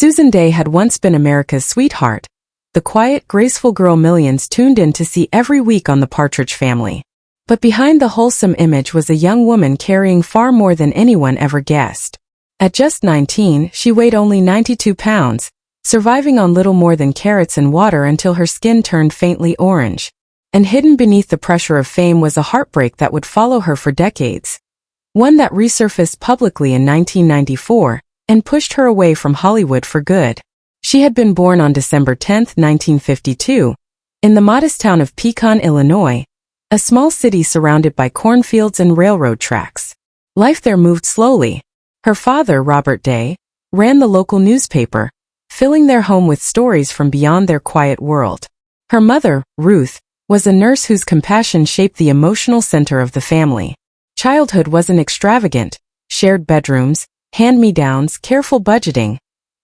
Susan Dey had once been America's sweetheart, the quiet, graceful girl millions tuned in to see every week on the Partridge Family. But behind the wholesome image was a young woman carrying far more than anyone ever guessed. At just 19, she weighed only 92 pounds, surviving on little more than carrots and water until her skin turned faintly orange. And hidden beneath the pressure of fame was a heartbreak that would follow her for decades. One that resurfaced publicly in 1994 and pushed her away from Hollywood for good. She had been born on December 10, 1952, in the modest town of Pecan, Illinois, a small city surrounded by cornfields and railroad tracks. Life there moved slowly. Her father, Robert Dey, ran the local newspaper, filling their home with stories from beyond their quiet world. Her mother, Ruth, was a nurse whose compassion shaped the emotional center of the family. Childhood wasn't extravagant, shared bedrooms, hand-me-downs, careful budgeting,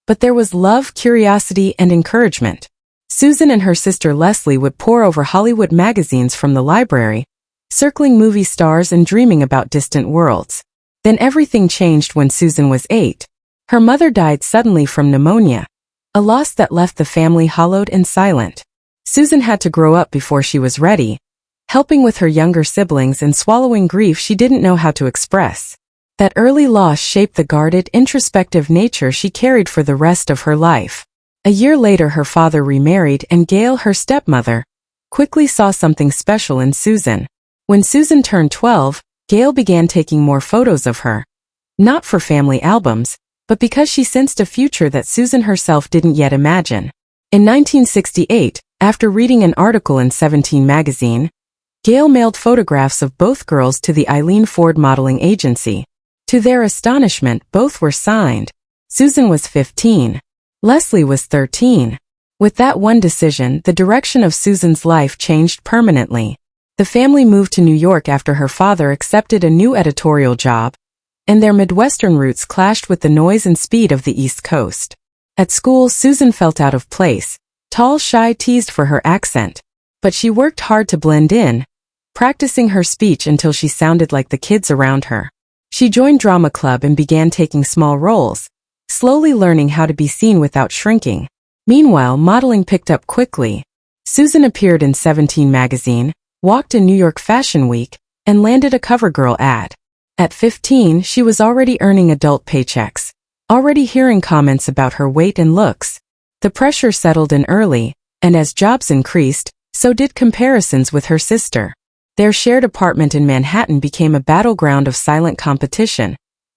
but there was love, curiosity, and encouragement. Susan and her sister Leslie would pore over Hollywood magazines from the library, circling movie stars and dreaming about distant worlds. Then everything changed when Susan was 8. Her mother died suddenly from pneumonia, a loss that left the family hollowed and silent. Susan had to grow up before she was ready, helping with her younger siblings and swallowing grief she didn't know how to express. That early loss shaped the guarded, introspective nature she carried for the rest of her life. A year later her father remarried and Gail, her stepmother, quickly saw something special in Susan. When Susan turned 12, Gail began taking more photos of her. Not for family albums, but because she sensed a future that Susan herself didn't yet imagine. In 1968, after reading an article in 17 magazine, Gail mailed photographs of both girls to the Eileen Ford modeling agency. To their astonishment, both were signed. Susan was 15. Leslie was 13. With that one decision, the direction of Susan's life changed permanently. The family moved to New York after her father accepted a new editorial job, and their Midwestern roots clashed with the noise and speed of the East Coast. At school, Susan felt out of place, tall, shy, teased for her accent. But she worked hard to blend in, practicing her speech until she sounded like the kids around her. She joined drama club and began taking small roles, slowly learning how to be seen without shrinking. Meanwhile, modeling picked up quickly. Susan appeared in 17 magazine, walked in New York Fashion Week, and landed a CoverGirl ad. At 15, she was already earning adult paychecks, already hearing comments about her weight and looks. The pressure settled in early, and as jobs increased, so did comparisons with her sister. Their shared apartment in Manhattan became a battleground of silent competition.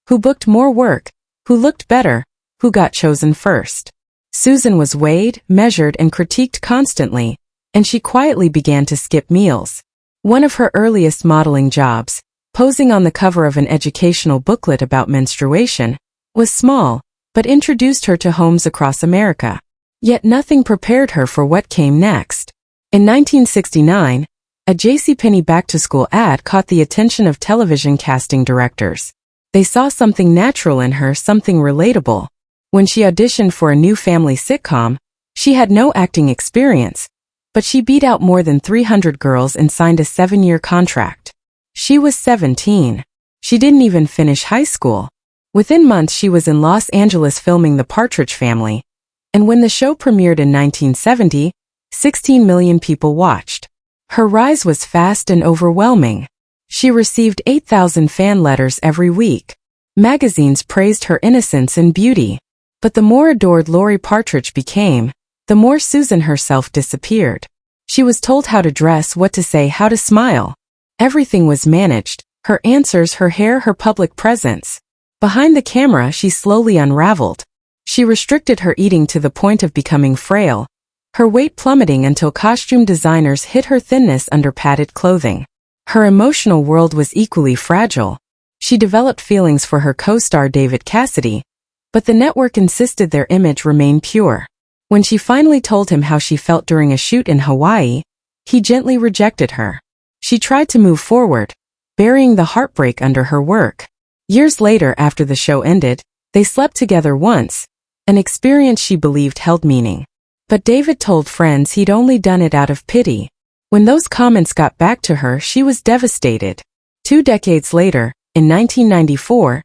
Who booked more work? Who looked better? Who got chosen first? Susan was weighed, measured, and critiqued constantly, and she quietly began to skip meals. One of her earliest modeling jobs, posing on the cover of an educational booklet about menstruation, was small, but introduced her to homes across America. Yet nothing prepared her for what came next. In 1969, a JCPenney back-to-school ad caught the attention of television casting directors. They saw something natural in her, something relatable. When she auditioned for a new family sitcom, she had no acting experience, but she beat out more than 300 girls and signed a 7-year contract. She was 17. She didn't even finish high school. Within months she was in Los Angeles filming The Partridge Family, and when the show premiered in 1970, 16 million people watched. Her rise was fast and overwhelming. She received 8,000 fan letters every week. Magazines praised her innocence and beauty. But the more adored Lori Partridge became, the more Susan herself disappeared. She was told how to dress, what to say, how to smile. Everything was managed, her answers, her hair, her public presence. Behind the camera, she slowly unraveled. She restricted her eating to the point of becoming frail, her weight plummeting until costume designers hid her thinness under padded clothing. Her emotional world was equally fragile. She developed feelings for her co-star David Cassidy, but the network insisted their image remain pure. When she finally told him how she felt during a shoot in Hawaii, he gently rejected her. She tried to move forward, burying the heartbreak under her work. Years later, after the show ended, they slept together once, an experience she believed held meaning. But David told friends he'd only done it out of pity. When those comments got back to her, she was devastated. 2 decades later, in 1994,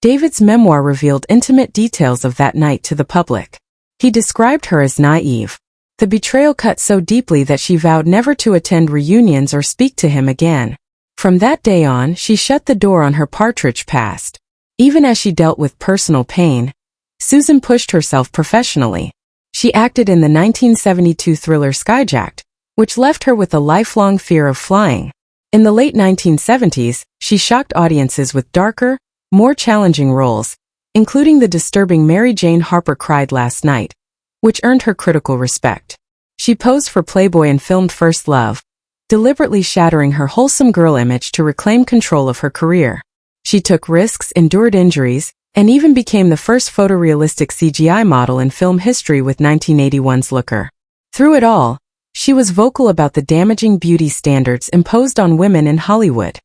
David's memoir revealed intimate details of that night to the public. He described her as naive. The betrayal cut so deeply that she vowed never to attend reunions or speak to him again. From that day on, she shut the door on her Partridge past. Even as she dealt with personal pain, Susan pushed herself professionally. She acted in the 1972 thriller Skyjacked, which left her with a lifelong fear of flying. In the late 1970s, she shocked audiences with darker, more challenging roles, including the disturbing Mary Jane Harper Cried Last Night, which earned her critical respect. She posed for Playboy and filmed First Love, deliberately shattering her wholesome girl image to reclaim control of her career. She took risks, endured injuries, and even became the first photorealistic CGI model in film history with 1981's Looker. Through it all, she was vocal about the damaging beauty standards imposed on women in Hollywood.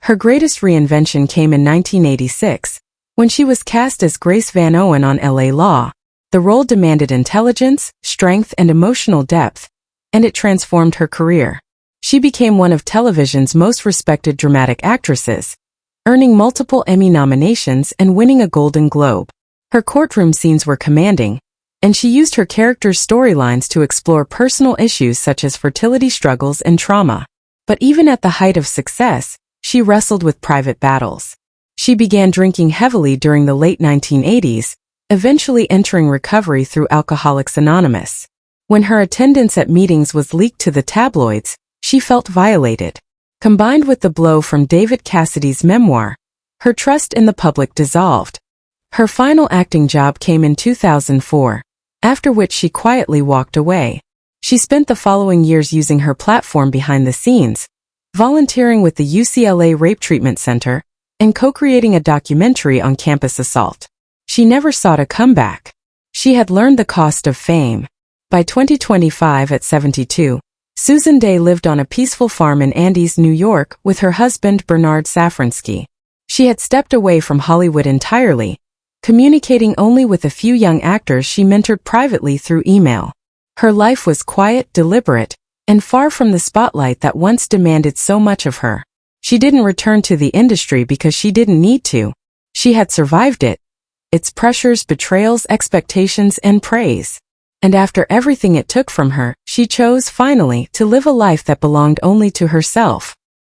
Her greatest reinvention came in 1986, when she was cast as Grace Van Owen on LA Law. The role demanded intelligence, strength, and emotional depth, and it transformed her career. She became one of television's most respected dramatic actresses, earning multiple Emmy nominations and winning a Golden Globe. Her courtroom scenes were commanding, and she used her characters' storylines to explore personal issues such as fertility struggles and trauma. But even at the height of success, she wrestled with private battles. She began drinking heavily during the late 1980s, eventually entering recovery through Alcoholics Anonymous. When her attendance at meetings was leaked to the tabloids, she felt violated. Combined with the blow from David Cassidy's memoir, her trust in the public dissolved. Her final acting job came in 2004, after which she quietly walked away. She spent the following years using her platform behind the scenes, volunteering with the UCLA Rape Treatment Center, and co-creating a documentary on campus assault. She never sought a comeback. She had learned the cost of fame. By 2025 at 72, Susan Dey lived on a peaceful farm in Andes, New York, with her husband Bernard Safransky. She had stepped away from Hollywood entirely, communicating only with a few young actors she mentored privately through email. Her life was quiet, deliberate, and far from the spotlight that once demanded so much of her. She didn't return to the industry because she didn't need to. She had survived it, its pressures, betrayals, expectations, and praise. And after everything it took from her, she chose, finally, to live a life that belonged only to herself.